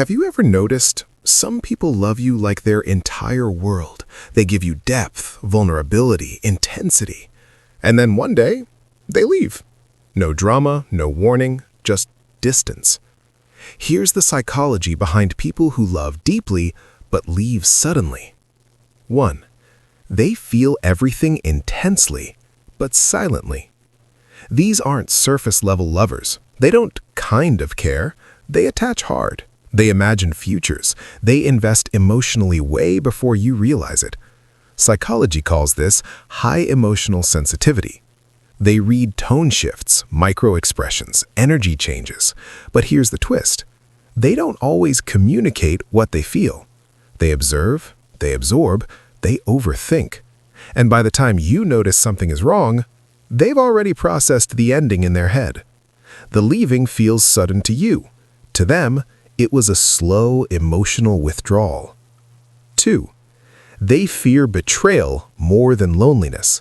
Have you ever noticed some people love you like their entire world? They give you depth, vulnerability, intensity. And then one day, they leave. No drama, no warning, just distance. Here's the psychology behind people who love deeply but leave suddenly. 1. They feel everything intensely, but silently. These aren't surface-level lovers. They don't kind of care. They attach hard. They imagine futures. They invest emotionally way before you realize it. Psychology calls this high emotional sensitivity. They read tone shifts, micro-expressions, energy changes. But here's the twist. They don't always communicate what they feel. They observe, they absorb, they overthink. And by the time you notice something is wrong, they've already processed the ending in their head. The leaving feels sudden to you. To them, it was a slow, emotional withdrawal. 2. They fear betrayal more than loneliness.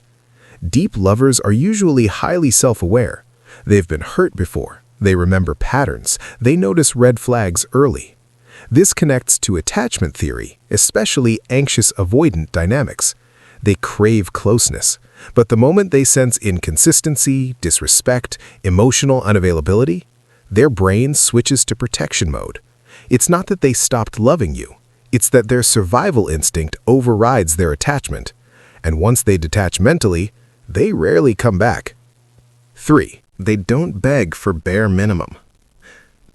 Deep lovers are usually highly self-aware. They've been hurt before. They remember patterns. They notice red flags early. This connects to attachment theory, especially anxious-avoidant dynamics. They crave closeness, but the moment they sense inconsistency, disrespect, emotional unavailability, their brain switches to protection mode. It's not that they stopped loving you. It's that their survival instinct overrides their attachment. And once they detach mentally, they rarely come back. 3. They don't beg for bare minimum.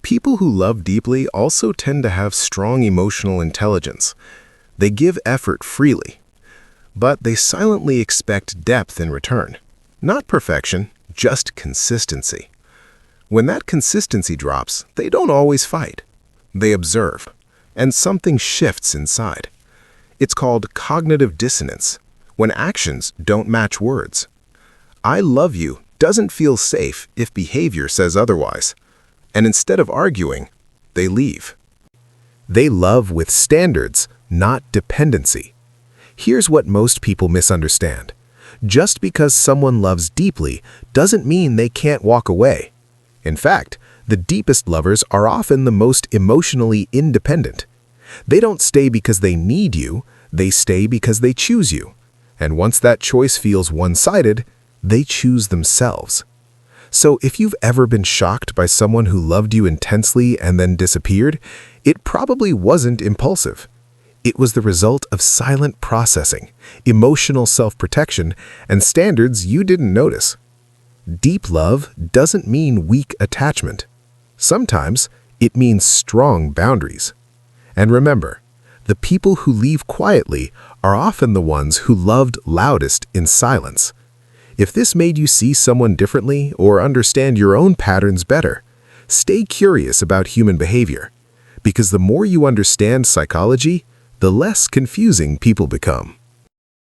People who love deeply also tend to have strong emotional intelligence. They give effort freely, but they silently expect depth in return. Not perfection, just consistency. When that consistency drops, they don't always fight. They observe, and something shifts inside. It's called cognitive dissonance, when actions don't match words. I love you doesn't feel safe if behavior says otherwise. And instead of arguing, they leave. They love with standards, not dependency. Here's what most people misunderstand. Just because someone loves deeply doesn't mean they can't walk away. In fact, the deepest lovers are often the most emotionally independent. They don't stay because they need you, they stay because they choose you. And once that choice feels one-sided, they choose themselves. So if you've ever been shocked by someone who loved you intensely and then disappeared, it probably wasn't impulsive. It was the result of silent processing, emotional self-protection, and standards you didn't notice. Deep love doesn't mean weak attachment. Sometimes it means strong boundaries. And remember, the people who leave quietly are often the ones who loved loudest in silence. If this made you see someone differently or understand your own patterns better, stay curious about human behavior, because the more you understand psychology, the less confusing people become.